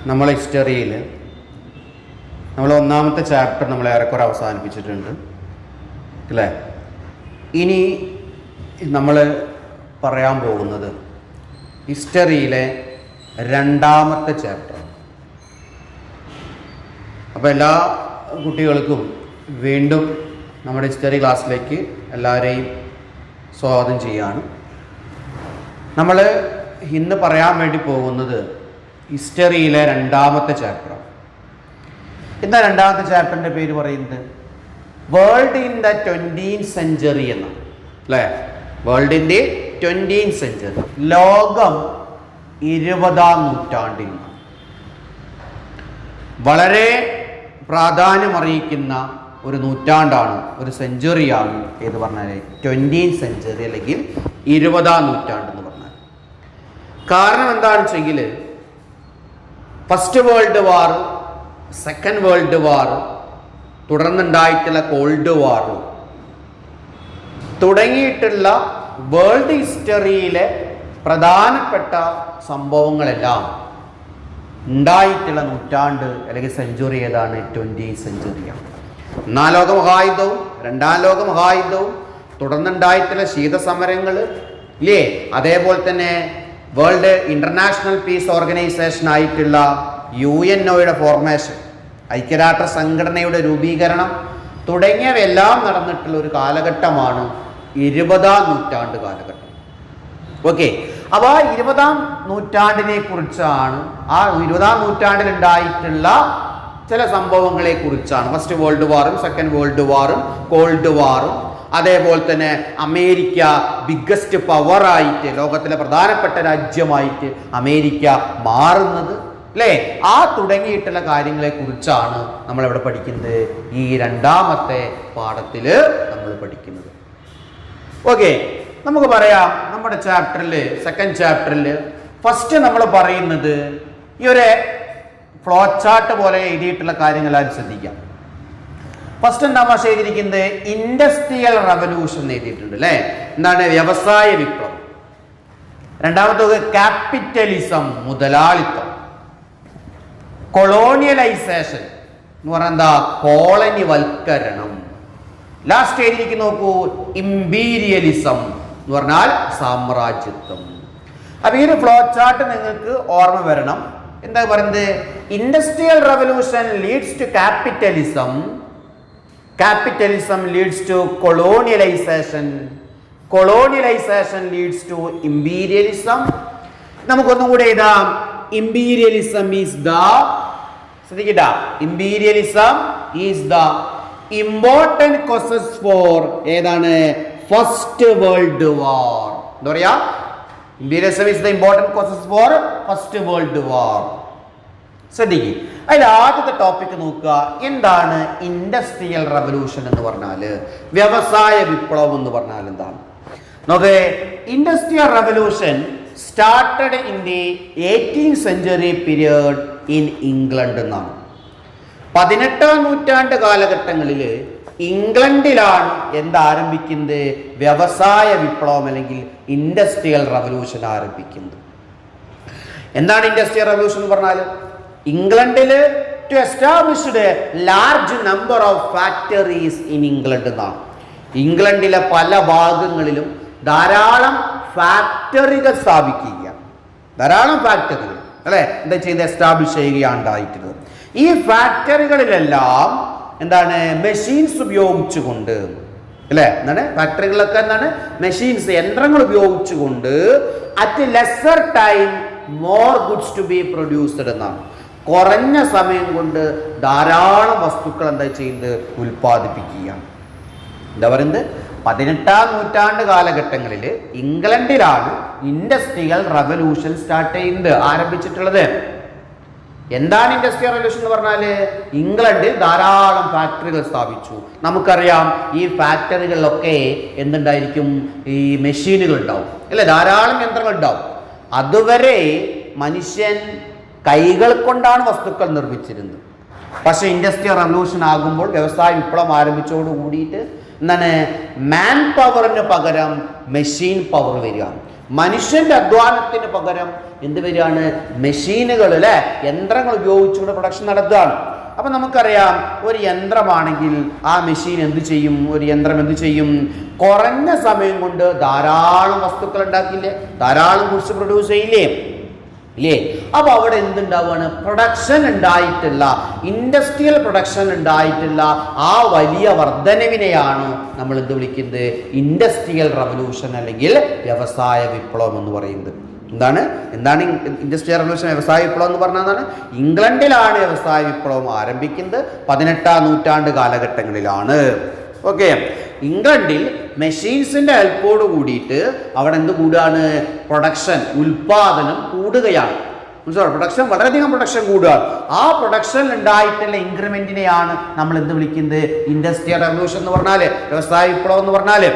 നമ്മൾ ഹിസ്റ്ററിയിൽ നമ്മൾ ഒന്നാമത്തെ ചാപ്റ്റർ നമ്മൾ ഏറെക്കുറെ അവസാനിപ്പിച്ചിട്ടുണ്ട് അല്ലേ. ഇനി നമ്മൾ പറയാൻ പോകുന്നത് ഹിസ്റ്ററിയിലെ രണ്ടാമത്തെ ചാപ്റ്റർ. അപ്പോൾ എല്ലാ കുട്ടികൾക്കും വീണ്ടും നമ്മുടെ ഹിസ്റ്ററി ക്ലാസ്സിലേക്ക് എല്ലാവരെയും സ്വാഗതം ചെയ്യാണ്. നമ്മൾ ഇന്ന് പറയാൻ വേണ്ടി പോകുന്നത് ഹിസ്റ്ററിയിലെ രണ്ടാമത്തെ ചാപ്റ്റർ. എന്താ രണ്ടാമത്തെ ചാപ്റ്ററിൻ്റെ പേര് പറയുന്നത്? World in the 20th century എന്നാണ് അല്ലേ. World in the 20th century, ലോകം 20ാം നൂറ്റാണ്ടിൽ വളരെ പ്രാധാന്യമറിയിക്കുന്ന ഒരു നൂറ്റാണ്ടാണ്, ഒരു സെഞ്ചുറിയാണ് ഏത് പറഞ്ഞാൽ 20th സെഞ്ചുറി അല്ലെങ്കിൽ 20ാം നൂറ്റാണ്ട് എന്ന് പറഞ്ഞാൽ. കാരണം എന്താണെന്ന് വെച്ചെങ്കിൽ first world war, second world war, തുടർന്നുണ്ടായിട്ടുള്ള കോൾഡ് വാർ തുടങ്ങിയിട്ടുള്ള വേൾഡ് ഹിസ്റ്ററിയിലെ പ്രധാനപ്പെട്ട സംഭവങ്ങളെല്ലാം ഉണ്ടായിട്ടുള്ള നൂറ്റാണ്ട് അല്ലെങ്കിൽ സെഞ്ചുറി ഏതാണ്? 20th സെഞ്ചുറിയാണ്. ഒന്നാം ലോക മഹായുദ്ധവും രണ്ടാം ലോക മഹായുദ്ധവും തുടർന്നുണ്ടായിട്ടുള്ള ശീതസമരങ്ങൾ ഇല്ലേ, അതേപോലെ തന്നെ വേൾഡ് ഇന്റർനാഷണൽ പീസ് ഓർഗനൈസേഷൻ ആയിട്ടുള്ള UNOയുടെ ഫോർമേഷൻ, ഐക്യരാഷ്ട്ര സംഘടനയുടെ രൂപീകരണം തുടങ്ങിയവയെല്ലാം നടന്നിട്ടുള്ള ഒരു കാലഘട്ടമാണ് 20ാം നൂറ്റാണ്ട് കാലഘട്ടം. ഓക്കെ, അപ്പോൾ ആ 20ാം നൂറ്റാണ്ടിനെ കുറിച്ചാണ്, ആ 20ാം നൂറ്റാണ്ടിൽ ഉണ്ടായിട്ടുള്ള ചില സംഭവങ്ങളെ കുറിച്ചാണ്. ഫസ്റ്റ് വേൾഡ് വാറും സെക്കൻഡ് വേൾഡ് വാറും കോൾഡ് വാറും, അതേപോലെ തന്നെ അമേരിക്ക ബിഗ്ഗസ്റ്റ് പവറായിട്ട്, ലോകത്തിലെ പ്രധാനപ്പെട്ട രാജ്യമായിട്ട് അമേരിക്ക മാറുന്നത് അല്ലേ, ആ തുടങ്ങിയിട്ടുള്ള കാര്യങ്ങളെ കുറിച്ചാണ് നമ്മൾ ഇവിടെ പഠിക്കുന്നത്, ഈ രണ്ടാമത്തെ പാഠത്തിൽ നമ്മൾ പഠിക്കുന്നത്. ഓക്കെ, നമുക്ക് പറയാം നമ്മുടെ ചാപ്റ്ററിൽ, സെക്കൻഡ് ചാപ്റ്ററിൽ ഫസ്റ്റ് നമ്മൾ പറയുന്നത് ഈ ഒരു ഫ്ലോ ചാർട്ട് പോലെ എഴുതിയിട്ടുള്ള കാര്യങ്ങളാണ് ശ്രദ്ധിക്കാം. ഫസ്റ്റ് എന്താ ഭാഷ എഴുതിയിരിക്കുന്നത്? ഇൻഡസ്ട്രിയൽ റവല്യൂഷൻ എഴുതിയിട്ടുണ്ട് അല്ലേ. എന്താണ്? വ്യവസായ വിപ്ലവം. രണ്ടാമത്തത് ക്യാപിറ്റലിസം, മുതലാളിത്തം. കൊളോണിയലൈസേഷൻ എന്ന് പറഞ്ഞാൽ എന്താ? കോളനി വൽക്കരണം. ലാസ്റ്റ് എഴുതിയിരിക്കുന്ന നോക്കൂ, ഇമ്പീരിയലിസം എന്ന് പറഞ്ഞാൽ സാമ്രാജ്യത്വം. അപ്പൊ ഈ ഒരു ഫ്ലോ ചാർട്ട് നിങ്ങൾക്ക് ഓർമ്മ വരണം. എന്താ പറയുന്നത്? Industrial revolution leads to capitalism, capitalism leads to colonialization, colonialization leads to imperialism. നമുക്കൊന്നും കൂടെ എഴുതാം. imperialism is the, ശ്രദ്ധിക്കട്ട, imperialism is the important causes for ഏതാണ്? first world war. എന്താ പറയാ? imperialism is the important causes for first world war. ശ്രദ്ധിക്കുക, അതിൽ ആദ്യത്തെ topic നോക്കുക. എന്താണ് ഇൻഡസ്ട്രിയൽ റവല്യൂഷൻ എന്ന് പറഞ്ഞാൽ? വ്യവസായ വിപ്ലവം എന്ന് പറഞ്ഞാൽ എന്താണ് നോക്കേ. Industrial revolution started in the 18th century period in England എന്നാണ്. 18ാം നൂറ്റാണ്ട് കാലഘട്ടങ്ങളിൽ ഇംഗ്ലണ്ടിലാണ് എന്താരംഭിക്കുന്നത്? വ്യവസായ വിപ്ലവം അല്ലെങ്കിൽ ഇൻഡസ്ട്രിയൽ റവല്യൂഷൻ ആരംഭിക്കുന്നത്. എന്താണ് ഇൻഡസ്ട്രിയൽ റവല്യൂഷൻ എന്ന് പറഞ്ഞാൽ? ഇംഗ്ലണ്ടിൽ to established large number of factories in England എന്നാണ്. ഇംഗ്ലണ്ടിലെ പല ഭാഗങ്ങളിലും ധാരാളം ഫാക്ടറികൾ സ്ഥാപിക്കുക, ധാരാളം ഫാക്ടറികൾ അല്ലെ എന്താ ചെയ്ത് എസ്റ്റാബ്ലിഷ് ചെയ്യുകയാണ് ഉണ്ടായിട്ടുള്ളത്. ഈ ഫാക്ടറികളിലെല്ലാം എന്താണ്? മെഷീൻസ് ഉപയോഗിച്ചുകൊണ്ട് അല്ലെ, എന്താണ് ഫാക്ടറികളൊക്കെ എന്താണ്? മെഷീൻസ്, യന്ത്രങ്ങൾ ഉപയോഗിച്ചുകൊണ്ട് at lesser time more goods to be produced എന്നാണ്. കുറഞ്ഞ സമയം കൊണ്ട് ധാരാളം വസ്തുക്കൾ എന്താ ചെയ്യുന്നത്? ഉൽപ്പാദിപ്പിക്കുകയാണ്. എന്താ പറയുന്നത്? 18ാം നൂറ്റാണ്ട് കാലഘട്ടങ്ങളിൽ ഇംഗ്ലണ്ടിലാണ് ഇൻഡസ്ട്രിയൽ റവല്യൂഷൻ സ്റ്റാർട്ട് ചെയ്യുന്നത്, ആരംഭിച്ചിട്ടുള്ളത്. എന്താണ് ഇൻഡസ്ട്രിയൽ റവല്യൂഷൻ എന്ന് പറഞ്ഞാൽ? ഇംഗ്ലണ്ടിൽ ധാരാളം ഫാക്ടറികൾ സ്ഥാപിച്ചു. നമുക്കറിയാം ഈ ഫാക്ടറികളിലൊക്കെ എന്തുണ്ടായിരിക്കും? ഈ മെഷീനുകൾ ഉണ്ടാവും അല്ലെ, ധാരാളം യന്ത്രങ്ങൾ ഉണ്ടാവും. അതുവരെ മനുഷ്യൻ കൈകൾ കൊണ്ടാണ് വസ്തുക്കൾ നിർമ്മിച്ചിരുന്നത്. പക്ഷെ ഇൻഡസ്ട്രിയൽ റവല്യൂഷൻ ആകുമ്പോൾ, വ്യവസായ വിപ്ലവം ആരംഭിച്ചോട് കൂടിയിട്ട് എന്താണ്? മാൻ പവറിന് പകരം മെഷീൻ പവർ വരിക. മനുഷ്യന്റെ അധ്വാനത്തിന് പകരം എന്ത് വരികയാണ്? മെഷീനുകൾ, അല്ലെ, യന്ത്രങ്ങൾ ഉപയോഗിച്ചുകൊണ്ട് പ്രൊഡക്ഷൻ നടത്തുകയാണ്. അപ്പൊ നമുക്കറിയാം, ഒരു യന്ത്രമാണെങ്കിൽ ആ മെഷീൻ എന്ത് ചെയ്യും? ഒരു യന്ത്രം എന്ത് ചെയ്യും? കുറഞ്ഞ സമയം കൊണ്ട് ധാരാളം വസ്തുക്കൾ ഉണ്ടാക്കില്ലേ? ധാരാളം ഗുഡ്സ് പ്രൊഡ്യൂസ് ചെയ്യില്ലേ? ഇല്ലേ? അപ്പൊ അവിടെ എന്തുണ്ടാവുകയാണ്? പ്രൊഡക്ഷൻ ഉണ്ടായിട്ടുള്ള, ഇൻഡസ്ട്രിയൽ പ്രൊഡക്ഷൻ ഉണ്ടായിട്ടുള്ള ആ വലിയ വർധനവിനെയാണ് നമ്മൾ എന്ത് വിളിക്കുന്നത്? ഇൻഡസ്ട്രിയൽ റവല്യൂഷൻ അല്ലെങ്കിൽ വ്യവസായ വിപ്ലവം എന്ന് പറയുന്നത്. എന്താണ് ഇൻഡസ്ട്രിയൽ റവല്യൂഷൻ, വ്യവസായ വിപ്ലവം എന്ന് പറഞ്ഞാൽ ഇംഗ്ലണ്ടിലാണ് വ്യവസായ വിപ്ലവം ആരംഭിക്കുന്നത്. 18ാം നൂറ്റാണ്ട് കാലഘട്ടങ്ങളിലാണ്. ഓക്കെ, ഇംഗ്ലണ്ടിൽ മെഷീൻസിന്റെ ഹെൽപ്പോട് കൂടിയിട്ട് അവിടെ എന്ത് കൂടുകയാണ്? പ്രൊഡക്ഷൻ, ഉൽപാദനം കൂടുകയാണ്. മനസ്സിലാവും? പ്രൊഡക്ഷൻ, വളരെയധികം പ്രൊഡക്ഷൻ കൂടുകയാണ്. ആ പ്രൊഡക്ഷൻ ഉണ്ടായിട്ടുള്ള ഇൻക്രിമെന്റിനെയാണ് നമ്മൾ എന്ത് വിളിക്കുന്നത്? ഇൻഡസ്ട്രിയൽ റവല്യൂഷൻ എന്ന് പറഞ്ഞാല്, വ്യവസായ വിപ്ലവം എന്ന് പറഞ്ഞാല്.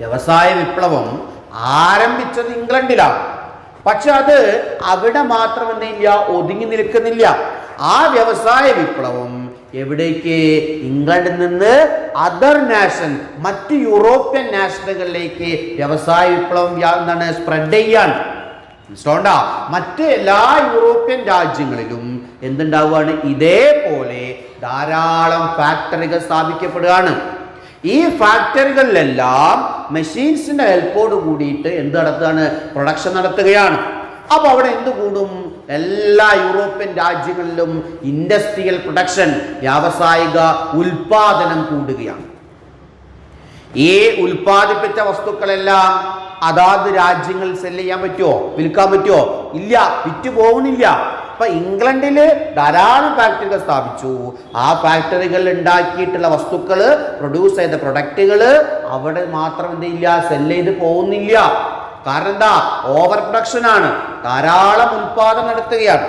വ്യവസായ വിപ്ലവം ആരംഭിച്ചത് ഇംഗ്ലണ്ടിലാണ്. പക്ഷെ അത് അവിടെ മാത്രം എന്തില്ല, ഒതുങ്ങി നിൽക്കുന്നില്ല. ആ വ്യവസായ വിപ്ലവം എവിടേക്ക്? ഇംഗ്ലണ്ടിൽ നിന്ന് അതർ നാഷൻ, മറ്റ് യൂറോപ്യൻ നാഷനുകളിലേക്ക് വ്യവസായ വിപ്ലവം എന്താണ്? സ്പ്രെഡ് ചെയ്യാൻ. മനസ്സിലാവണ്ട? മറ്റ് എല്ലാ യൂറോപ്യൻ രാജ്യങ്ങളിലും എന്തുണ്ടാവുകയാണ്? ഇതേപോലെ ധാരാളം ഫാക്ടറികൾ സ്ഥാപിക്കപ്പെടുകയാണ്. ഈ ഫാക്ടറികളിലെല്ലാം മെഷീൻസിന്റെ ഹെൽപ്പോട് കൂടിയിട്ട് എന്ത് നടത്തുകയാണ്? പ്രൊഡക്ഷൻ നടത്തുകയാണ്. അപ്പൊ അവിടെ എന്ത് കൂടും? എല്ലാ യൂറോപ്യൻ രാജ്യങ്ങളിലും ഇൻഡസ്ട്രിയൽ പ്രൊഡക്ഷൻ, വ്യാവസായിക ഉൽപാദനം കൂടുകയാണ്. ഈ ഉൽപ്പാദിപ്പിച്ച വസ്തുക്കളെല്ലാം അതാത് രാജ്യങ്ങളിൽ സെല് ചെയ്യാൻ പറ്റുമോ? വിൽക്കാൻ പറ്റുമോ? ഇല്ല, വിറ്റ് പോകുന്നില്ല. അപ്പൊ ഇംഗ്ലണ്ടില് ധാരാളം ഫാക്ടറികൾ സ്ഥാപിച്ചു. ആ ഫാക്ടറികളിൽ ഉണ്ടാക്കിയിട്ടുള്ള വസ്തുക്കൾ, പ്രൊഡ്യൂസ് ചെയ്ത പ്രൊഡക്റ്റുകൾ അവിടെ മാത്രം എന്തില്ല, സെല് ചെയ്ത് പോകുന്നില്ല. കാരണം എന്താ? ഓവർ പ്രൊഡക്ഷൻ ആണ്, ധാരാളം ഉൽപാദനം നടത്തുകയാണ്.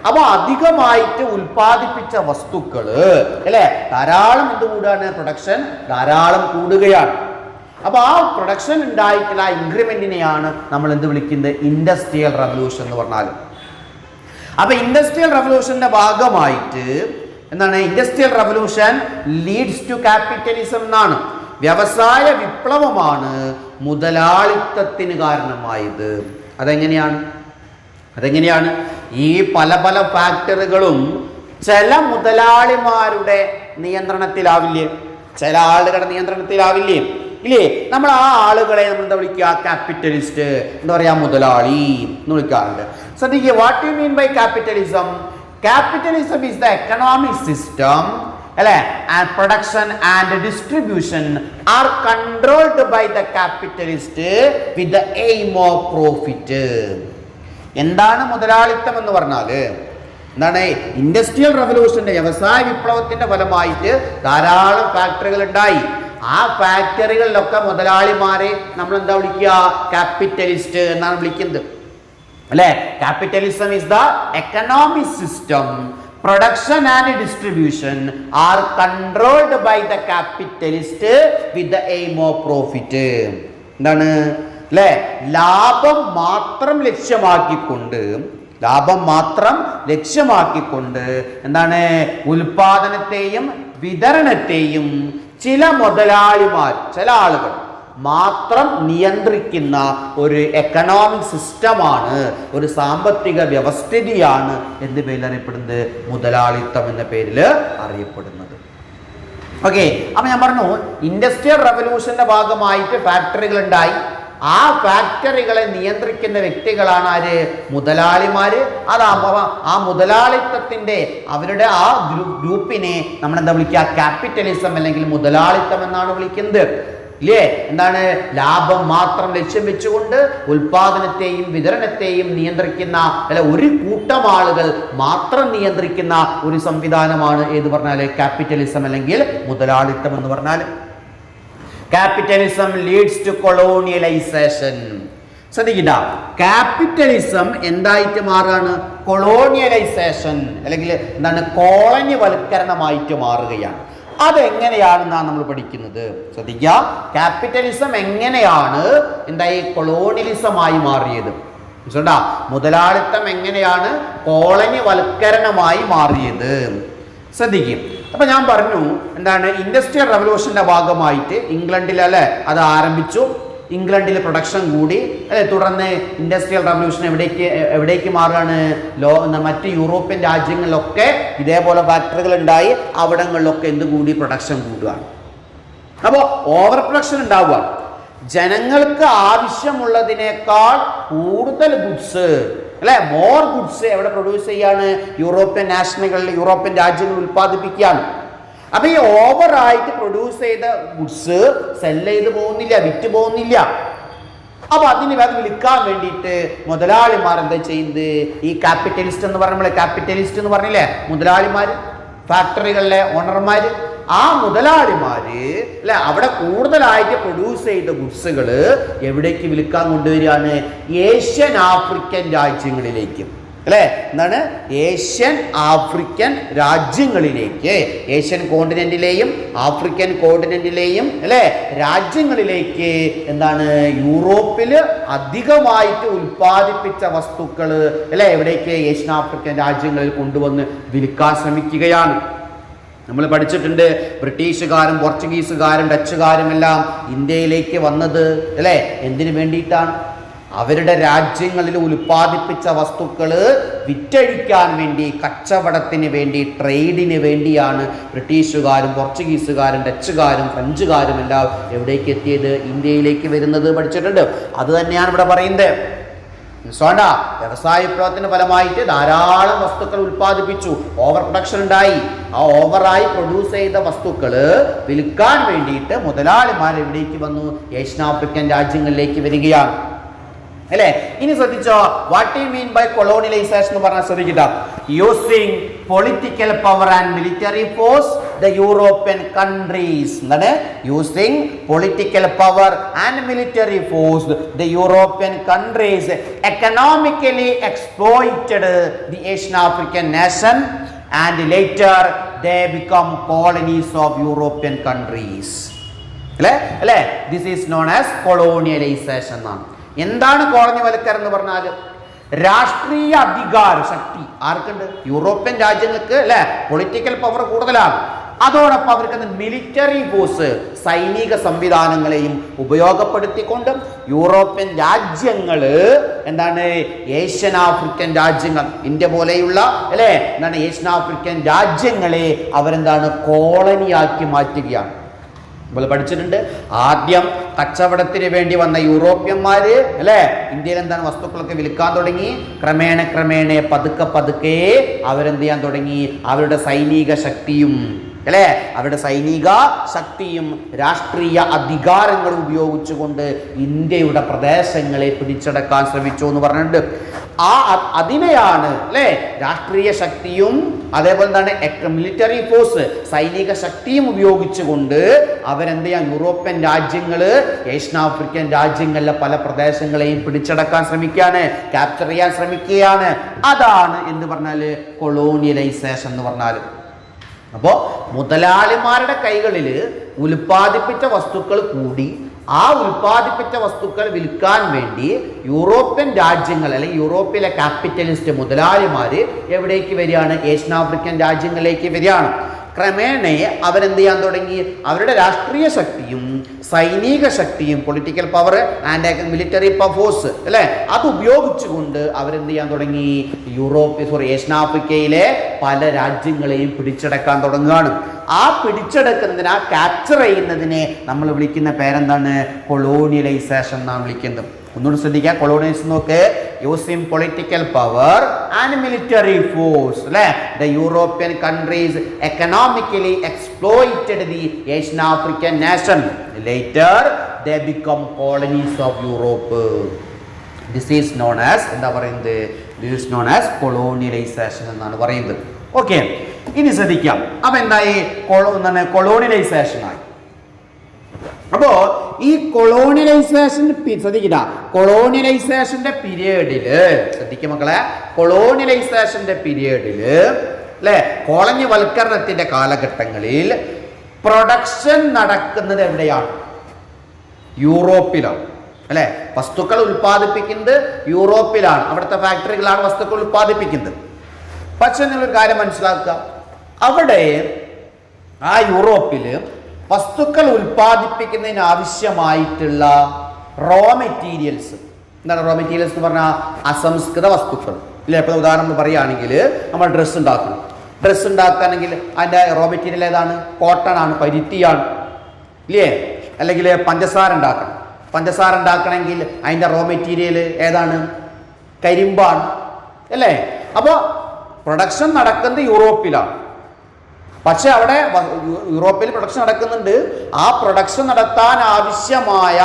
അപ്പൊ അധികമായിട്ട് ഉൽപ്പാദിപ്പിച്ച വസ്തുക്കള്, അല്ലെ, ധാരാളം എന്ത് കൂടുകയാണ്? പ്രൊഡക്ഷൻ ധാരാളം കൂടുകയാണ്. അപ്പൊ ആ പ്രൊഡക്ഷൻ ഉണ്ടായിട്ടുള്ള ഇൻക്രിമെന്റിനെയാണ് നമ്മൾ എന്ത് വിളിക്കുന്നത്? ഇൻഡസ്ട്രിയൽ റവല്യൂഷൻ എന്ന് പറഞ്ഞാൽ. അപ്പൊ ഇൻഡസ്ട്രിയൽ റവല്യൂഷന്റെ ഭാഗമായിട്ട് എന്താണ്? Industrial revolution leads to capitalism എന്നാണ്. വ്യവസായ വിപ്ലവമാണ് മുതലാളിത്തത്തിന് കാരണമായത്. അതെങ്ങനെയാണ്? ഈ പല പല ഫാക്ടറികളും ചില മുതലാളിമാരുടെ നിയന്ത്രണത്തിലാവില്ലേ? ചില ആളുകളുടെ നിയന്ത്രണത്തിലാവില്ലേ? ഇല്ലേ? നമ്മൾ ആ ആളുകളെ നമ്മൾ എന്താ വിളിക്കുക? ക്യാപിറ്റലിസ്റ്റ്, എന്താ പറയാ, മുതലാളി എന്ന് വിളിക്കാറുണ്ട്. ശ്രദ്ധിക്കുക, what you mean by capitalism? Capitalism is the economic system, അല്ലെ, and production and distribution are controlled by the capitalist with the aim of profit. എന്താണ് മുതലാളിത്തം എന്ന് പറഞ്ഞാല്? എന്താണ്? ഇൻഡസ്ട്രിയൽ റവല്യൂഷന്റെ, വ്യവസായ വിപ്ലവത്തിന്റെ ഫലമായിട്ട് ധാരാളം ഫാക്ടറികൾ ഉണ്ടായി. ആ ഫാക്ടറികളിലൊക്കെ മുതലാളിമാരെ നമ്മൾ എന്താ വിളിക്കുക? ക്യാപിറ്റലിസ്റ്റ് എന്നാണ് വിളിക്കുന്നത്, അല്ലെ? Capitalism is the economic system, production and distribution are controlled by the capitalist with the aim of profit. എന്താണ്? അല്ലെ, ലാഭം മാത്രം ലക്ഷ്യമാക്കിക്കൊണ്ട് എന്താണ്? ഉൽപാദനത്തെയും വിതരണത്തെയും ചില മുതലാളിമാർ, ചില ആളുകൾ മാത്രം നിയന്ത്രിക്കുന്ന ഒരു എക്കണോമിക് സിസ്റ്റമാണ്, ഒരു സാമ്പത്തിക വ്യവസ്ഥിതിയാണ് എന്ത് പേരിൽ അറിയപ്പെടുന്നത്? മുതലാളിത്തം എന്ന പേരിൽ അറിയപ്പെടുന്നത്. ഓക്കെ, അപ്പൊ ഞാൻ പറഞ്ഞു, ഇൻഡസ്ട്രിയൽ റവല്യൂഷന്റെ ഭാഗമായിട്ട് ഫാക്ടറികൾ ഉണ്ടായി. ആ ഫാക്ടറികളെ നിയന്ത്രിക്കുന്ന വ്യക്തികളാണ് ആര്? മുതലാളിമാര്. ആ മുതലാളിത്തത്തിന്റെ, അവരുടെ ആ ഗ്രൂപ്പിനെ നമ്മൾ എന്താ വിളിക്കുക? ക്യാപിറ്റലിസം അല്ലെങ്കിൽ മുതലാളിത്തം എന്നാണ് വിളിക്കുന്നത്. ഇല്ലേ? എന്താണ്? ലാഭം മാത്രം ലക്ഷ്യം വെച്ചുകൊണ്ട് ഉൽപാദനത്തെയും വിതരണത്തെയും നിയന്ത്രിക്കുന്ന, അല്ല, ഒരു കൂട്ടം ആളുകൾ മാത്രം നിയന്ത്രിക്കുന്ന ഒരു സംവിധാനമാണ് ഏത് പറഞ്ഞാല്? ക്യാപിറ്റലിസം അല്ലെങ്കിൽ മുതലാളിത്തം എന്ന് പറഞ്ഞാൽ. Capitalism leads to colonialisation. ശ്രദ്ധിക്കണ്ട, ക്യാപിറ്റലിസം എന്തായിട്ട് മാറുകയാണ്? കൊളോണിയലൈസേഷൻ അല്ലെങ്കിൽ എന്താണ്? കോളനിവൽക്കരണമായിട്ട് മാറുകയാണ്. അതെങ്ങനെയാണെന്നാണ് നമ്മൾ പഠിക്കുന്നത്. ശ്രദ്ധിക്കുക, ക്യാപിറ്റലിസം എങ്ങനെയാണ് എന്തായി കൊളോണിയലിസമായി മാറിയത്? മുതലാളിത്തം എങ്ങനെയാണ് കോളനിവൽക്കരണമായി മാറിയത്? ശ്രദ്ധിക്കും. അപ്പൊ ഞാൻ പറഞ്ഞു, എന്താണ്? ഇൻഡസ്ട്രിയൽ റവല്യൂഷന്റെ ഭാഗമായിട്ട് ഇംഗ്ലണ്ടിൽ, അല്ലെ, അത് ആരംഭിച്ചു. ഇംഗ്ലണ്ടിൽ പ്രൊഡക്ഷൻ കൂടി അല്ലെ, തുടർന്ന് ഇൻഡസ്ട്രിയൽ റവല്യൂഷൻ എവിടേക്ക് മാറുകയാണ്? മറ്റ് യൂറോപ്യൻ രാജ്യങ്ങളിലൊക്കെ ഇതേപോലെ ഫാക്ടറികൾ ഉണ്ടായി, അവിടങ്ങളിലൊക്കെ എന്ത് കൂടി? പ്രൊഡക്ഷൻ കൂടുകയാണ്. അപ്പോൾ ഓവർ പ്രൊഡക്ഷൻ ഉണ്ടാവുക, ജനങ്ങൾക്ക് ആവശ്യമുള്ളതിനേക്കാൾ കൂടുതൽ ഗുഡ്സ് അല്ലെ, മോർ ഗുഡ്സ് എവിടെ പ്രൊഡ്യൂസ് ചെയ്യാണ്? യൂറോപ്യൻ യൂറോപ്യൻ രാജ്യങ്ങളിൽ ഉൽപ്പാദിപ്പിക്കുകയാണ്. അപ്പൊ ഈ ഓവറായിട്ട് പ്രൊഡ്യൂസ് ചെയ്ത ഗുഡ്സ് സെല് ചെയ്ത് പോകുന്നില്ല, വിറ്റ് പോകുന്നില്ല. അപ്പൊ അതിന് അത് വിൽക്കാൻ വേണ്ടിയിട്ട് മുതലാളിമാർ എന്താ ചെയ്യുന്നത്? ഈ ക്യാപിറ്റലിസ്റ്റ് എന്ന് പറഞ്ഞ ക്യാപിറ്റലിസ്റ്റ് എന്ന് പറഞ്ഞില്ലേ, മുതലാളിമാര്, ഫാക്ടറികളിലെ ഓണർമാര്, ആ മുതലാളിമാര് അല്ലെ അവിടെ കൂടുതലായിട്ട് പ്രൊഡ്യൂസ് ചെയ്ത ഗുഡ്സുകൾ എവിടേക്ക് വിൽക്കാൻ കൊണ്ടുവരികയാണ്? ഏഷ്യൻ ആഫ്രിക്കൻ രാജ്യങ്ങളിലേക്ക് അല്ലെ, എന്താണ്? ഏഷ്യൻ ആഫ്രിക്കൻ രാജ്യങ്ങളിലേക്ക്, ഏഷ്യൻ കോണ്ടിനെന്റിലെയും ആഫ്രിക്കൻ കോണ്ടിനെന്റിലെയും അല്ലെ രാജ്യങ്ങളിലേക്ക് എന്താണ്? യൂറോപ്പിൽ അധികമായിട്ട് ഉൽപ്പാദിപ്പിച്ച വസ്തുക്കൾ അല്ലെ എവിടേക്ക്? ഏഷ്യൻ ആഫ്രിക്കൻ രാജ്യങ്ങളിൽ കൊണ്ടുവന്ന് വിൽക്കാൻ ശ്രമിക്കുകയാണ്. നമ്മൾ പഠിച്ചിട്ടുണ്ട്, ബ്രിട്ടീഷുകാരും പോർച്ചുഗീസുകാരും ഡച്ചുകാരും എല്ലാം ഇന്ത്യയിലേക്ക് വന്നത് അല്ലെ എന്തിനു വേണ്ടിയിട്ടാണ്? അവരുടെ രാജ്യങ്ങളിൽ ഉൽപ്പാദിപ്പിച്ച വസ്തുക്കൾ വിറ്റഴിക്കാൻ വേണ്ടി, കച്ചവടത്തിന് വേണ്ടി, ട്രേഡിന് വേണ്ടിയാണ് ബ്രിട്ടീഷുകാരും പോർച്ചുഗീസുകാരും ഡച്ചുകാരും ഫ്രഞ്ചുകാരും എല്ലാം എവിടേക്ക് എത്തിയത്? ഇന്ത്യയിലേക്ക് വരുന്നത് പഠിച്ചിട്ടുണ്ട്. അത് തന്നെയാണ് ഇവിടെ പറയുന്നത്. സോണ്ട വ്യവസായ വിപ്ലവത്തിന് ഫലമായിട്ട് ധാരാളം വസ്തുക്കൾ ഉൽപ്പാദിപ്പിച്ചു, ഓവർ പ്രൊഡക്ഷൻ ഉണ്ടായി. ആ ഓവറായി പ്രൊഡ്യൂസ് ചെയ്ത വസ്തുക്കൾ വിൽക്കാൻ വേണ്ടിയിട്ട് മുതലാളിമാർ എവിടേക്ക് വന്നു? ഏഷ്യൻ ആഫ്രിക്കൻ രാജ്യങ്ങളിലേക്ക് വരികയാണ് അല്ലെ. ഇനി ശ്രദ്ധിച്ചോ, what you mean by colonialisation എന്ന് പറഞ്ഞാൽ ശ്രദ്ധിക്കുക. Using political power and military force the European countries. എന്താണ്? Using political power and military force the European countries economically exploited the Asian African nation and later they become colonies of European countries. അല്ലെ, this is known as colonialisation എന്നാണ്. എന്താണ് കോളനിവൽക്കരണം എന്ന് പറഞ്ഞാൽ? രാഷ്ട്രീയ അധികാര ശക്തി ആർക്കുണ്ട്? European രാജ്യങ്ങൾക്ക് അല്ലെ പൊളിറ്റിക്കൽ പവർ കൂടുതലാണ്. അതോടൊപ്പം അവർക്ക് മിലിറ്ററി ഫോഴ്സ്, സൈനിക സംവിധാനങ്ങളെയും ഉപയോഗപ്പെടുത്തിക്കൊണ്ട് യൂറോപ്യൻ രാജ്യങ്ങൾ എന്താണ്? ഏഷ്യൻ ആഫ്രിക്കൻ രാജ്യങ്ങൾ, ഇന്ത്യ പോലെയുള്ള അല്ലെ എന്താണ് ഏഷ്യൻ ആഫ്രിക്കൻ രാജ്യങ്ങളെ അവരെന്താണ്? കോളനിയാക്കി മാറ്റുകയാണ്. നമ്മൾ പഠിച്ചിട്ടുണ്ട്, ആദ്യം കച്ചവടത്തിന് വേണ്ടി വന്ന യൂറോപ്യന്മാര് അല്ലെ ഇന്ത്യയിൽ എന്താണ് വസ്തുക്കളൊക്കെ വിൽക്കാൻ തുടങ്ങി. ക്രമേണ പതുക്കെ അവരെന്ത് ചെയ്യാൻ തുടങ്ങി? അവരുടെ സൈനിക ശക്തിയും അല്ലെ അവരുടെ സൈനിക ശക്തിയും രാഷ്ട്രീയ അധികാരങ്ങളും ഉപയോഗിച്ചുകൊണ്ട് ഇന്ത്യയുടെ പ്രദേശങ്ങളെ പിടിച്ചടക്കാൻ ശ്രമിച്ചു എന്ന് പറഞ്ഞിട്ടുണ്ട്. അതിനെയാണ് അല്ലെ രാഷ്ട്രീയ ശക്തിയും അതേപോലെ തന്നെ മിലിറ്ററി ഫോഴ്സ്, സൈനിക ശക്തിയും ഉപയോഗിച്ചുകൊണ്ട് അവരെന്ത് ചെയ്യാൻ? യൂറോപ്യൻ രാജ്യങ്ങള് ഏഷ്യൻ ആഫ്രിക്കൻ രാജ്യങ്ങളിലെ പല പ്രദേശങ്ങളെയും പിടിച്ചടക്കാൻ ശ്രമിക്കുകയാണ്, ക്യാപ്ചർ ചെയ്യാൻ ശ്രമിക്കുകയാണ്. അതാണ് എന്ന് പറഞ്ഞാല് കൊളോണിയലൈസേഷൻ എന്ന് പറഞ്ഞാല്. അപ്പോൾ മുതലാളിമാരുടെ കൈകളിൽ ഉൽപ്പാദിപ്പിച്ച വസ്തുക്കൾ കൂടി ആ ഉൽപ്പാദിപ്പിച്ച വസ്തുക്കൾ വിൽക്കാൻ വേണ്ടി യൂറോപ്യൻ രാജ്യങ്ങൾ അല്ലെങ്കിൽ യൂറോപ്പിലെ ക്യാപിറ്റലിസ്റ്റ് മുതലാളിമാർ എവിടേക്ക് വരികയാണ്? ഏഷ്യൻ ആഫ്രിക്കൻ രാജ്യങ്ങളിലേക്ക് വരികയാണ്. ക്രമേണ അവരെന്ത് ചെയ്യാൻ തുടങ്ങി? അവരുടെ രാഷ്ട്രീയ ശക്തിയും സൈനിക ശക്തിയും, political power and military force അല്ലെ അത് ഉപയോഗിച്ചുകൊണ്ട് അവരെന്ത് ചെയ്യാൻ തുടങ്ങി? ഏഷ്യൻ ആഫ്രിക്കയിലെ പല രാജ്യങ്ങളെയും പിടിച്ചടക്കാൻ തുടങ്ങുകയാണ്. ആ പിടിച്ചെടുക്കുന്നതിന്, ആ ക്യാപ്ചർ ചെയ്യുന്നതിനെ നമ്മൾ വിളിക്കുന്ന പേരെന്താണ്? കൊളോണിയലൈസേഷൻ എന്നാണ് വിളിക്കുന്നത്. ഒന്നുകൂടി ശ്രദ്ധിക്കുക, കൊളോണിയലൈസേഷൻ നോക്ക്. Using political power and military force അല്ലെ the European countries economically exploited the Asian African nation later they become colonies of Europe. This is known as എന്താ പറയുന്നത്? This is known as colonialisation എന്നാണ് പറയുന്നത്. Okay, ഇനി ശ്രദ്ധിക്കാം. അപ്പൊ എന്തായി? കൊളോണിയലൈസേഷൻ ആയി. അപ്പോ ഈ കൊളോണിയലൈസേഷന്റെ പീരിയഡില് ശ്രദ്ധിക്കും മക്കളെ, കൊളോണിയലൈസേഷന്റെ പീരിയഡില് അല്ലെ കോളനിവൽക്കരണത്തിന്റെ കാലഘട്ടങ്ങളിൽ പ്രൊഡക്ഷൻ നടക്കുന്നത് എവിടെയാണ്? യൂറോപ്പിലാണ് അല്ലെ. വസ്തുക്കൾ ഉൽപ്പാദിപ്പിക്കുന്നത് യൂറോപ്പിലാണ്, അവിടുത്തെ ഫാക്ടറികളാണ് വസ്തുക്കൾ ഉൽപ്പാദിപ്പിക്കുന്നത്. പക്ഷെ നിങ്ങളൊരു കാര്യം മനസ്സിലാക്കുക, അവിടെ ആ യൂറോപ്പില് വസ്തുക്കൾ ഉൽപ്പാദിപ്പിക്കുന്നതിന് ആവശ്യമായിട്ടുള്ള റോ മെറ്റീരിയൽസ്. എന്താണ് റോ മെറ്റീരിയൽസ് എന്ന് പറഞ്ഞാൽ? അസംസ്കൃത വസ്തുക്കൾ ഇല്ലേ? ഇപ്പോൾ ഉദാഹരണം പറയുകയാണെങ്കിൽ നമ്മൾ ഡ്രസ്സ് ഉണ്ടാക്കണം. ഡ്രസ്സ് ഉണ്ടാക്കുകയാണെങ്കിൽ അതിൻ്റെ റോ മെറ്റീരിയൽ ഏതാണ്? കോട്ടൺ ആണ്, പരുത്തിയാണ് ഇല്ലേ? അല്ലെങ്കിൽ പഞ്ചസാര ഉണ്ടാക്കണം. പഞ്ചസാര ഉണ്ടാക്കണമെങ്കിൽ അതിൻ്റെ റോ മെറ്റീരിയൽ ഏതാണ്? കരിമ്പാണ് അല്ലേ? അപ്പോൾ പ്രൊഡക്ഷൻ നടക്കുന്നത് യൂറോപ്പിലാണ്. പക്ഷെ അവിടെ യൂറോപ്പിൽ പ്രൊഡക്ഷൻ നടക്കുന്നുണ്ട്. ആ പ്രൊഡക്ഷൻ നടത്താൻ ആവശ്യമായ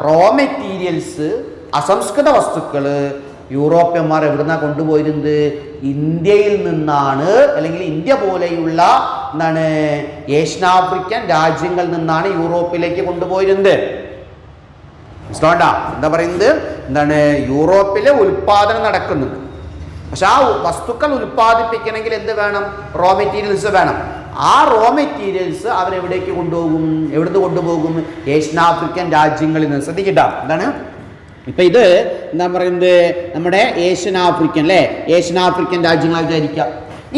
റോ മെറ്റീരിയൽസ്, അസംസ്കൃത വസ്തുക്കൾ യൂറോപ്യന്മാർ എവിടുന്നാണ് കൊണ്ടുപോയിരുന്നത്? ഇന്ത്യയിൽ നിന്നാണ്. അല്ലെങ്കിൽ ഇന്ത്യ പോലെയുള്ള എന്താണ് ഏഷ്യനാഫ്രിക്കൻ രാജ്യങ്ങളിൽ നിന്നാണ് യൂറോപ്പിലേക്ക് കൊണ്ടുപോയിരുന്നത്. മനസ്സിലാവണ്ട? എന്താ പറയുന്നത്? എന്താണ് യൂറോപ്പിലെ ഉൽപാദനം നടക്കുന്നുണ്ട്. പക്ഷെ ആ വസ്തുക്കൾ ഉൽപ്പാദിപ്പിക്കണമെങ്കിൽ എന്ത് വേണം? റോ മെറ്റീരിയൽസ് വേണം. ആ റോ മെറ്റീരിയൽസ് അവരെവിടേക്ക് കൊണ്ടുപോകും? എവിടുന്ന് കൊണ്ടുപോകും? ഏഷ്യനാഫ്രിക്കൻ രാജ്യങ്ങളിൽ നിന്ന്. ശ്രദ്ധിക്കട്ടോ, എന്താണ് ഇപ്പൊ ഇത് എന്താ പറയുന്നത്? നമ്മുടെ ഏഷ്യൻ ആഫ്രിക്കൻ അല്ലേ? ഏഷ്യൻ ആഫ്രിക്കൻ രാജ്യങ്ങൾ വിചാരിക്കാം.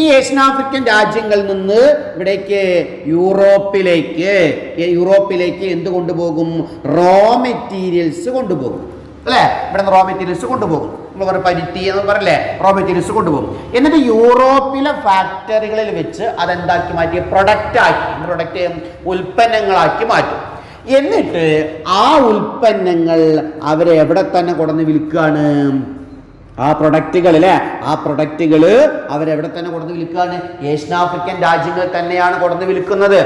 ഈ ഏഷ്യൻ ആഫ്രിക്കൻ രാജ്യങ്ങളിൽ നിന്ന് ഇവിടേക്ക് യൂറോപ്പിലേക്ക് എന്ത് കൊണ്ടുപോകും? റോ മെറ്റീരിയൽസ് കൊണ്ടുപോകും അല്ലേ? ഇവിടെ നിന്ന് റോ മെറ്റീരിയൽസ് കൊണ്ടുപോകും. നമ്മൾ പരുത്തി എന്ന് പറയല്ലേ? റോ മെറ്റീരിയൽസ് കൊണ്ടുപോകും. എന്നിട്ട് യൂറോപ്പിലെ ഫാക്ടറികളിൽ വെച്ച് അതെന്താക്കി മാറ്റി? പ്രൊഡക്റ്റ് ഉൽപ്പന്നങ്ങളാക്കി മാറ്റും. എന്നിട്ട് ആ ഉൽപ്പന്നങ്ങൾ അവരെ എവിടെ തന്നെ കൊണ്ടുവന്ന് വിൽക്കുകയാണ്? ആ പ്രൊഡക്റ്റുകൾ അവരെവിടെ തന്നെ കൊണ്ടുവന്ന് വിൽക്കുകയാണ്? ഏഷ്യനാഫ്രിക്കൻ രാജ്യങ്ങൾ തന്നെയാണ് കൊണ്ടുവന്ന് വിൽക്കുന്നത്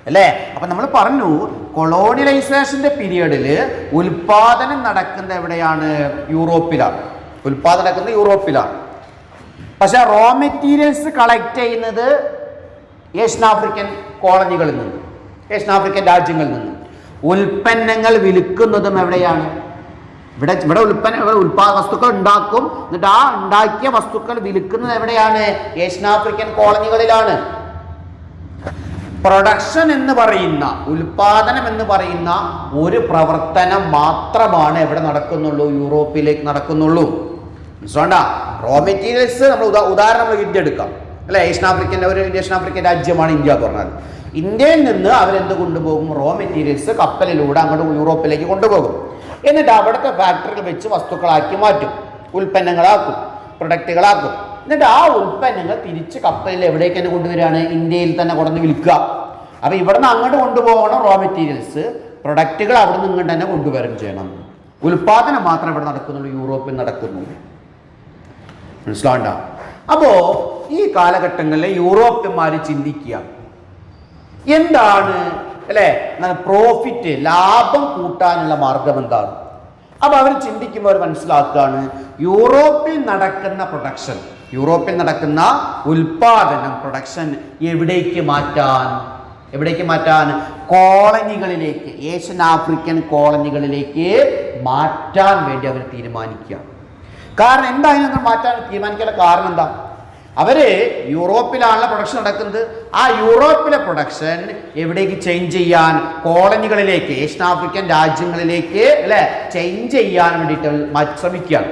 അല്ലേ? അപ്പൊ നമ്മൾ പറഞ്ഞു കൊളോണിയലൈസേഷന്റെ പീരിയഡിൽ ഉൽപാദനം നടക്കുന്നത് എവിടെയാണ്? യൂറോപ്പിലാണ്. ഉൽപാദനം നടക്കുന്നത് യൂറോപ്പിലാണ്. പക്ഷെ റോ മെറ്റീരിയൽസ് കളക്ട് ചെയ്യുന്നത് ഏഷ്യനാഫ്രിക്കൻ കോളനികളിൽ നിന്ന്, ഏഷ്യനാഫ്രിക്കൻ രാജ്യങ്ങളിൽ നിന്ന്. ഉൽപ്പന്നങ്ങൾ വിൽക്കുന്നതും എവിടെയാണ്? ഇവിടെ വസ്തുക്കൾ ഉണ്ടാക്കും. എന്നിട്ട് ആ ഉണ്ടാക്കിയ വസ്തുക്കൾ വിൽക്കുന്നത് എവിടെയാണ്? ഏഷ്യനാഫ്രിക്കൻ കോളനികളിലാണ്. പ്രൊഡക്ഷൻ എന്ന് പറയുന്ന, ഉൽപാദനം എന്ന് പറയുന്ന ഒരു പ്രവർത്തനം മാത്രമാണ് എവിടെ നടക്കുന്നുള്ളൂ? യൂറോപ്പിലേക്ക് നടക്കുന്നുള്ളൂ. മനസ്സിലാണ്ട? റോ മെറ്റീരിയൽസ് നമ്മൾ ഉദാഹരണം ഇന്ത്യ എടുക്കാം അല്ലെ? ഏഷ്യനാഫ്രിക്കൻ രാജ്യമാണ് ഇന്ത്യ എന്ന് പറഞ്ഞാൽ. ഇന്ത്യയിൽ നിന്ന് അവരെന്ത് കൊണ്ടുപോകും? റോ മെറ്റീരിയൽസ് കപ്പലിലൂടെ അങ്ങോട്ട് യൂറോപ്പിലേക്ക് കൊണ്ടുപോകും. എന്നിട്ട് അവിടുത്തെ ഫാക്ടറികൾ വെച്ച് വസ്തുക്കളാക്കി മാറ്റും, ഉൽപ്പന്നങ്ങളാക്കും, പ്രൊഡക്റ്റുകളാക്കും. എന്നിട്ട് ആ ഉൽപ്പന്നങ്ങൾ തിരിച്ച് കപ്പലിൽ എവിടേക്ക് തന്നെ കൊണ്ടുവരികയാണ്? ഇന്ത്യയിൽ തന്നെ കൊണ്ടുവന്ന് വിൽക്കുക. അപ്പൊ ഇവിടുന്ന് അങ്ങോട്ട് കൊണ്ടുപോകണം റോ മെറ്റീരിയൽസ്, പ്രൊഡക്റ്റുകൾ അവിടെ നിന്ന് ഇങ്ങോട്ട് തന്നെ കൊണ്ടുവരും ചെയ്യണം. ഉൽപാദനം മാത്രം ഇവിടെ നടക്കുന്നുള്ളൂ, യൂറോപ്പിൽ നടക്കുന്നുള്ളൂ. മനസ്സിലാവണ്ട? അപ്പോ ഈ കാലഘട്ടങ്ങളിൽ യൂറോപ്യന്മാർ ചിന്തിക്കുക, എന്താണ് അല്ലെ പ്രോഫിറ്റ്, ലാഭം കൂട്ടാനുള്ള മാർഗം എന്താണ്? അപ്പൊ അവർ ചിന്തിക്കുമ്പോൾ അവർ മനസ്സിലാക്കുകയാണ്, യൂറോപ്പിൽ നടക്കുന്ന പ്രൊഡക്ഷൻ, യൂറോപ്പിൽ നടക്കുന്ന ഉൽപാദനം, പ്രൊഡക്ഷൻ എവിടേക്ക് മാറ്റാൻ? കോളനികളിലേക്ക്, ഏഷ്യൻ ആഫ്രിക്കൻ കോളനികളിലേക്ക് മാറ്റാൻ വേണ്ടി അവർ തീരുമാനിക്കുക. കാരണം എന്തായാലും മാറ്റാൻ തീരുമാനിക്കാനുള്ള കാരണം എന്താ? അവര് യൂറോപ്പിലാണല്ലോ പ്രൊഡക്ഷൻ നടക്കുന്നത്. ആ യൂറോപ്പിലെ പ്രൊഡക്ഷൻ എവിടേക്ക് ചേഞ്ച് ചെയ്യാൻ? കോളനികളിലേക്ക്, ഏഷ്യൻ ആഫ്രിക്കൻ രാജ്യങ്ങളിലേക്ക് അല്ലെ ചേഞ്ച് ചെയ്യാൻ വേണ്ടിയിട്ട് ശ്രമിക്കുകയാണ്.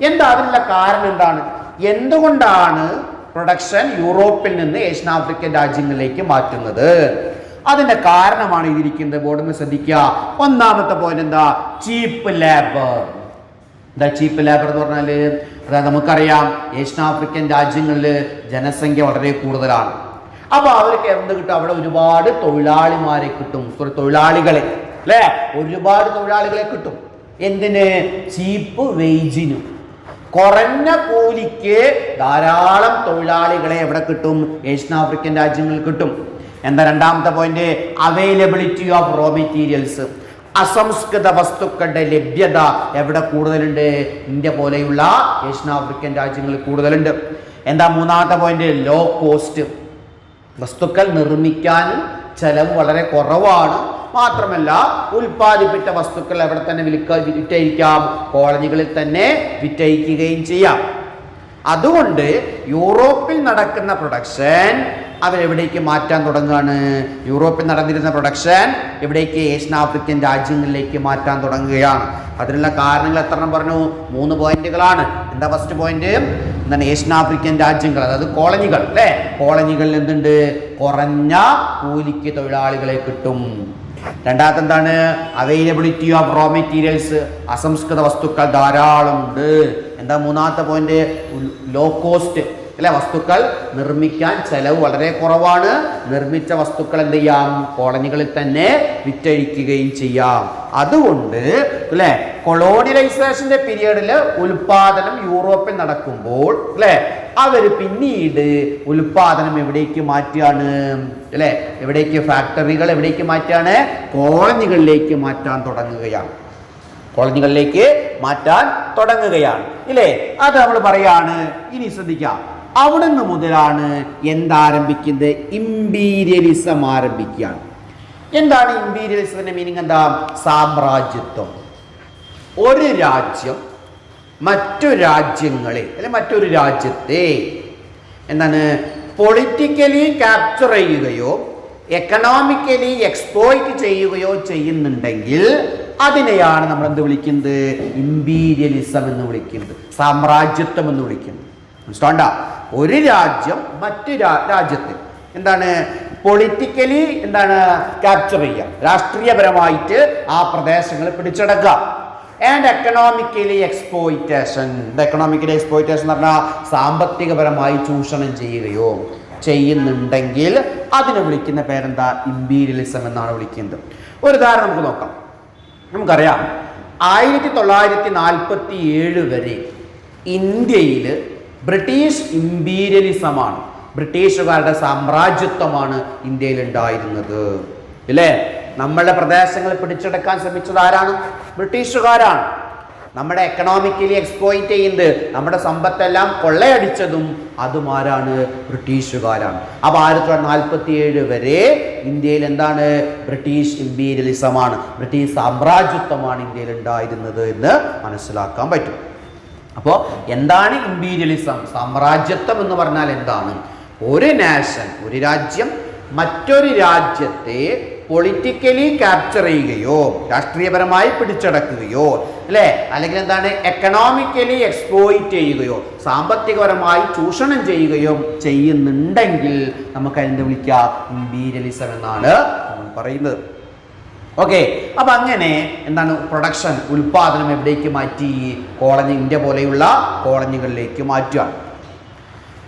എന്താ അതിനുള്ള കാരണം? എന്താണ്? എന്തുകൊണ്ടാണ് പ്രൊഡക്ഷൻ യൂറോപ്പിൽ നിന്ന് ഏഷ്യൻ ആഫ്രിക്കൻ രാജ്യങ്ങളിലേക്ക് മാറ്റുന്നത്? അതിന്റെ കാരണമാണ് ഇതിരിക്കുന്നത്. ബോർഡിൽ ശ്രദ്ധിക്കുക. ഒന്നാമത്തെ പോയിന്റ് എന്താ? ചീപ്പ് ലേബർ. എന്താ ചീപ്പ് ലേബർ എന്ന് പറഞ്ഞാല്? അതായത് നമുക്കറിയാം ഏഷ്യൻ ആഫ്രിക്കൻ രാജ്യങ്ങളിൽ ജനസംഖ്യ വളരെ കൂടുതലാണ്. അപ്പൊ അവർക്ക് എന്ത് കിട്ടും? അവിടെ ഒരുപാട് തൊഴിലാളിമാരെ കിട്ടും, തൊഴിലാളികളെ അല്ലെ? ഒരുപാട് തൊഴിലാളികളെ കിട്ടും. എന്തിന്? ചീപ്പ് വേജിനും, കുറഞ്ഞ കൂലിക്ക് ധാരാളം തൊഴിലാളികളെ എവിടെ കിട്ടും? ഏഷ്യൻ ആഫ്രിക്കൻ രാജ്യങ്ങളിൽ കിട്ടും. എന്താ രണ്ടാമത്തെ point? Availability of raw materials. അസംസ്കൃത വസ്തുക്കളുടെ ലഭ്യത എവിടെ കൂടുതലുണ്ട്? ഇന്ത്യ പോലെയുള്ള ഏഷ്യൻ ആഫ്രിക്കൻ രാജ്യങ്ങളിൽ കൂടുതലുണ്ട്. എന്താ മൂന്നാമത്തെ പോയിന്റ്? Low cost. വസ്തുക്കൾ നിർമ്മിക്കാൻ ചെലവ് വളരെ കുറവാണ്. മാത്രമല്ല ഉൽപ്പാദിപ്പിച്ച വസ്തുക്കൾ എവിടെ തന്നെ വിറ്റഴിക്കാം? കോളനികളിൽ തന്നെ വിറ്റഴിക്കുകയും ചെയ്യാം. അതുകൊണ്ട് യൂറോപ്പിൽ നടക്കുന്ന പ്രൊഡക്ഷൻ അവരെവിടേക്ക് മാറ്റാൻ തുടങ്ങുകയാണ്? യൂറോപ്പിൽ നടന്നിരുന്ന പ്രൊഡക്ഷൻ എവിടേക്ക്? ഏഷ്യൻ ആഫ്രിക്കൻ രാജ്യങ്ങളിലേക്ക് മാറ്റാൻ തുടങ്ങുകയാണ്. അതിനുള്ള കാരണങ്ങൾ എത്ര പറഞ്ഞു? 3 പോയിന്റുകളാണ്. എന്താ ഫസ്റ്റ് പോയിന്റ്? എന്താണ്? ഏഷ്യൻ ആഫ്രിക്കൻ രാജ്യങ്ങൾ, അതായത് കോളനികൾ അല്ലെ? കോളനികളിൽ എന്തുണ്ട്? കുറഞ്ഞ കൂലിക്ക് തൊഴിലാളികളെ കിട്ടും. രണ്ടാമത്തെ എന്താണ്? അവൈലബിലിറ്റി ഓഫ് റോ മെറ്റീരിയൽസ്, അസംസ്കൃത വസ്തുക്കൾ ധാരാളം ഉണ്ട്. എന്താ മൂന്നാമത്തെ പോയിന്റ്? ലോ കോസ്റ്റ് അല്ലെ, വസ്തുക്കൾ നിർമ്മിക്കാൻ ചെലവ് വളരെ കുറവാണ്. നിർമ്മിച്ച വസ്തുക്കൾ എന്ത് ചെയ്യാം? കോളനികളിൽ തന്നെ വിറ്റഴിക്കുകയും ചെയ്യാം. അതുകൊണ്ട് അല്ലെ കൊളോണിയലൈസേഷന്റെ പീരിയഡിൽ ഉൽപാദനം യൂറോപ്പിൽ നടക്കുമ്പോൾ അല്ലെ അവർ പിന്നീട് ഉൽപാദനം എവിടേക്ക് മാറ്റുകയാണ് അല്ലെ? എവിടേക്ക്? ഫാക്ടറികൾ എവിടേക്ക് മാറ്റുകയാണ്? കോളനികളിലേക്ക് മാറ്റാൻ തുടങ്ങുകയാണ്. കോളനികളിലേക്ക് മാറ്റാൻ തുടങ്ങുകയാണ് ഇല്ലേ? അത് നമ്മൾ പറയാണ്. ഇനി ശ്രദ്ധിക്കാം, അവിടുന്ന് മുതലാണ് എന്താരംഭിക്കുന്നത്? ഇമ്പീരിയലിസം ആരംഭിക്കുകയാണ്. എന്താണ് ഇമ്പീരിയലിസത്തിന്റെ മീനിങ്? എന്താ? സാമ്രാജ്യത്വം. ഒരു രാജ്യം മറ്റു രാജ്യങ്ങളെ അല്ലെ മറ്റൊരു രാജ്യത്തെ എന്താണ് പൊളിറ്റിക്കലി ക്യാപ്ചർ ചെയ്യുകയോ എക്കണോമിക്കലി എക്സ്പ്ലോയിറ്റ് ചെയ്യുകയോ ചെയ്യുന്നുണ്ടെങ്കിൽ അതിനെയാണ് നമ്മൾ എന്ത് വിളിക്കുന്നത്? ഇമ്പീരിയലിസം എന്ന് വിളിക്കുന്നത്, സാമ്രാജ്യത്വം എന്ന് വിളിക്കുന്നത്. മനസ്സിലാണ്ട? ഒരു രാജ്യം മറ്റു രാജ്യത്തിൽ എന്താണ് പൊളിറ്റിക്കലി എന്താണ് ക്യാപ്ചർ ചെയ്യുക, രാഷ്ട്രീയപരമായിട്ട് ആ പ്രദേശങ്ങൾ പിടിച്ചടക്കുക. And economically exploitation. Economically exploitation എന്ന് പറഞ്ഞാൽ സാമ്പത്തികപരമായി ചൂഷണം ചെയ്യുകയോ ചെയ്യുന്നുണ്ടെങ്കിൽ അതിനെ വിളിക്കുന്ന പേരെന്താ? ഇമ്പീരിയലിസം എന്നാണ് വിളിക്കുന്നത്. ഒരു ഉദാഹരണം നമുക്ക് നോക്കാം. നമുക്കറിയാം 1947 വരെ ഇന്ത്യയിൽ ബ്രിട്ടീഷ് ഇമ്പീരിയലിസമാണ്, ബ്രിട്ടീഷുകാരുടെ സാമ്രാജ്യത്വമാണ് ഇന്ത്യയിൽ ഉണ്ടായിരുന്നത് ഇല്ലേ? നമ്മളുടെ പ്രദേശങ്ങൾ പിടിച്ചെടുക്കാൻ ശ്രമിച്ചത് ആരാണ്? ബ്രിട്ടീഷുകാരാണ്. നമ്മുടെ എക്കണോമിക്കലി എക്സ്പ്ലോയിറ്റ് ചെയ്യുന്നത്, നമ്മുടെ സമ്പത്തെല്ലാം കൊള്ളയടിച്ചതും അതുമാരാണ്? ബ്രിട്ടീഷുകാരാണ്. അപ്പോൾ 1947 വരെ ഇന്ത്യയിൽ എന്താണ്? ബ്രിട്ടീഷ് ഇമ്പീരിയലിസമാണ്, ബ്രിട്ടീഷ് സാമ്രാജ്യത്വമാണ് ഇന്ത്യയിൽ ഉണ്ടായിരുന്നത് എന്ന് മനസ്സിലാക്കാൻ പറ്റും. അപ്പോൾ എന്താണ് ഇമ്പീരിയലിസം? സാമ്രാജ്യത്വം എന്ന് പറഞ്ഞാൽ എന്താണ്? ഒരു നാഷൻ, ഒരു രാജ്യം മറ്റൊരു രാജ്യത്തെ പൊളിറ്റിക്കലി ക്യാപ്ചർ ചെയ്യുകയോ രാഷ്ട്രീയപരമായി പിടിച്ചടക്കുകയോ അല്ലെ, അല്ലെങ്കിൽ എന്താണ് എക്കണോമിക്കലി എക്സ്പ്ലോയിറ്റ് ചെയ്യുകയോ സാമ്പത്തികപരമായി ചൂഷണം ചെയ്യുകയോ ചെയ്യുന്നുണ്ടെങ്കിൽ നമുക്ക് അതിനെ വിളിക്കാം ഇമ്പീരിയലിസം എന്നാണ് നമ്മൾ പറയുന്നത്. ഓക്കെ, അപ്പൊ അങ്ങനെ എന്താണ് പ്രൊഡക്ഷൻ, ഉൽപാദനം എവിടേക്ക് മാറ്റി? കോളനി, ഇന്ത്യ പോലെയുള്ള കോളനികളിലേക്ക് മാറ്റുക.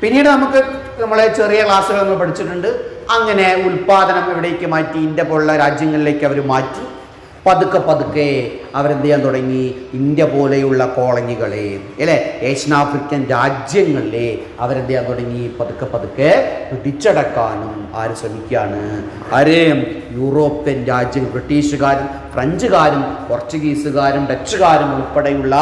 പിന്നീട് നമുക്ക് നമ്മളെ ചെറിയ ക്ലാസ്സുകൾ നമ്മൾ പഠിച്ചിട്ടുണ്ട്. അങ്ങനെ ഉൽപാദനം എവിടേക്ക് മാറ്റി? ഇന്ത്യ പോലുള്ള രാജ്യങ്ങളിലേക്ക് അവർ മാറ്റി. പതുക്കെ പതുക്കെ അവരെന്ത് ചെയ്യാൻ തുടങ്ങി? ഇന്ത്യ പോലെയുള്ള കോളനികളെ അല്ലെ ഏഷ്യൻ ആഫ്രിക്കൻ രാജ്യങ്ങളിലെ അവരെന്ത് ചെയ്യാൻ തുടങ്ങി? പതുക്കെ പതുക്കെ പിടിച്ചടക്കാനും ആര് ശ്രമിക്കുകയാണ്? ആര്? യൂറോപ്യൻ രാജ്യം, ബ്രിട്ടീഷുകാരും ഫ്രഞ്ചുകാരും പോർച്ചുഗീസുകാരും ഡച്ചുകാരും ഉൾപ്പെടെയുള്ള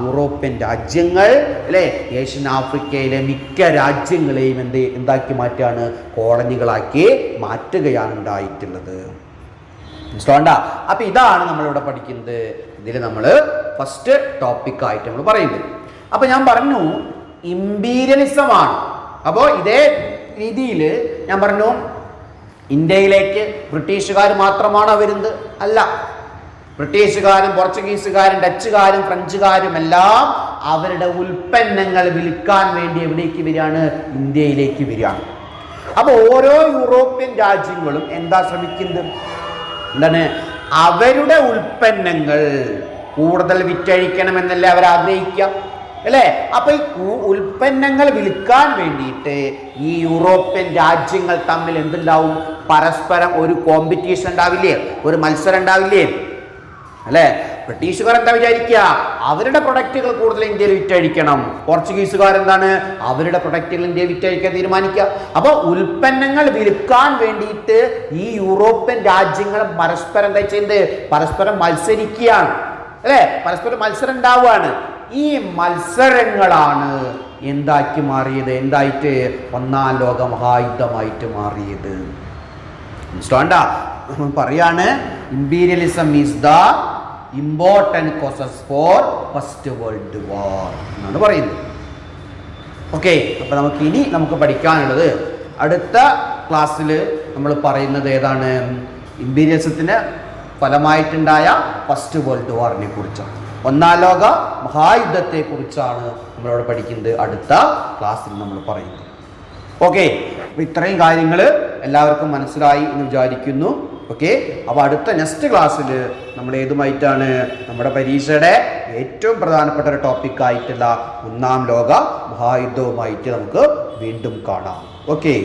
യൂറോപ്യൻ രാജ്യങ്ങൾ അല്ലെ ഏഷ്യൻ ആഫ്രിക്കയിലെ മിക്ക രാജ്യങ്ങളെയും എന്താക്കി മാറ്റുകയാണ്? കോളനികളാക്കി മാറ്റുകയാണ് ഉണ്ടായിട്ടുള്ളത്. മനസ്സിലാവണ്ട? അപ്പൊ ഇതാണ് നമ്മളിവിടെ പഠിക്കുന്നത്. ഇതിൽ നമ്മൾ ഫസ്റ്റ് ടോപ്പിക്കായിട്ട് നമ്മൾ പറയുന്നത്. അപ്പൊ ഞാൻ പറഞ്ഞു ഇമ്പീരിയലിസമാണ്. അപ്പോൾ ഇതേ രീതിയിൽ ഞാൻ പറഞ്ഞു ഇന്ത്യയിലേക്ക് ബ്രിട്ടീഷുകാർ മാത്രമാണോ വരുന്നത്? അല്ല. ബ്രിട്ടീഷുകാരും പോർച്ചുഗീസുകാരും ഡച്ചുകാരും ഫ്രഞ്ചുകാരും എല്ലാം അവരുടെ ഉൽപ്പന്നങ്ങൾ വിൽക്കാൻ വേണ്ടി എവിടേക്ക് വരികയാണ്? ഇന്ത്യയിലേക്ക് വരികയാണ്. അപ്പോൾ ഓരോ യൂറോപ്യൻ രാജ്യങ്ങളും എന്താ ശ്രമിക്കുന്നത്? എന്താണ്? അവരുടെ ഉൽപ്പന്നങ്ങൾ കൂടുതൽ വിറ്റഴിക്കണമെന്നല്ലേ അവർ ആഗ്രഹിക്കുക അല്ലേ? അപ്പൊ ഈ ഉൽപ്പന്നങ്ങൾ വിൽക്കാൻ വേണ്ടിയിട്ട് ഈ യൂറോപ്യൻ രാജ്യങ്ങൾ തമ്മിൽ എന്തുണ്ടാവും? പരസ്പരം ഒരു കോമ്പറ്റീഷൻ ഉണ്ടാവില്ലേ? ഒരു മത്സരം ഉണ്ടാവില്ലേ അല്ലേ? ബ്രിട്ടീഷുകാർ എന്താ വിചാരിക്കുക? അവരുടെ പ്രൊഡക്റ്റുകൾ കൂടുതൽ ഇന്ത്യയിൽ വിറ്റഴിക്കണം. പോർച്ചുഗീസുകാർ എന്താണ്? അവരുടെ പ്രൊഡക്റ്റുകൾ ഇന്ത്യയിൽ വിറ്റഴിക്കാൻ തീരുമാനിക്കുക. അപ്പോൾ ഉൽപ്പന്നങ്ങൾ വിൽക്കാൻ വേണ്ടിയിട്ട് ഈ യൂറോപ്യൻ രാജ്യങ്ങൾ പരസ്പരം എന്താ ചെയ്യുന്നത്? പരസ്പരം മത്സരിക്കുകയാണ് അല്ലേ? പരസ്പരം മത്സരം ഉണ്ടാവുകയാണ്. ഈ മത്സരങ്ങളാണ് എന്താക്കി മാറിയത്? എന്തായിട്ട്? ഒന്നാം ലോക മഹായുദ്ധമായിട്ട് മാറിയത്. മനസ്സിലാണ്ട? പറയാണ് imperialism is the important causes for first world വാർ എന്നാണ് പറയുന്നത്. ഓക്കെ, അപ്പൊ നമുക്ക് പഠിക്കാനുള്ളത് അടുത്ത ക്ലാസ്സിൽ നമ്മൾ പറയുന്നത് ഏതാണ്? ഇമ്പീരിയലിസത്തിന് ഫലമായിട്ടുണ്ടായ ഫസ്റ്റ് വേൾഡ് വാറിനെ കുറിച്ചാണ്, ഒന്നാം ലോക മഹായുദ്ധത്തെ കുറിച്ചാണ് നമ്മളിവിടെ പഠിക്കുന്നത്. അടുത്ത ക്ലാസ്സിൽ നമ്മൾ പറയുന്നത്. ഓക്കെ, അപ്പൊ ഇത്രയും കാര്യങ്ങൾ എല്ലാവർക്കും മനസ്സിലായി എന്ന് വിചാരിക്കുന്നു. ഓക്കെ. അപ്പോൾ അടുത്ത നെക്സ്റ്റ് ക്ലാസ്സിൽ നമ്മൾ ഏതുമായിട്ടാണ് നമ്മുടെ പരീക്ഷയുടെ ഏറ്റവും പ്രധാനപ്പെട്ട ഒരു ടോപ്പിക്കായിട്ടുള്ള ഒന്നാം ലോക മഹായുദ്ധവുമായിട്ട് നമുക്ക് വീണ്ടും കാണാം. ഓക്കെ.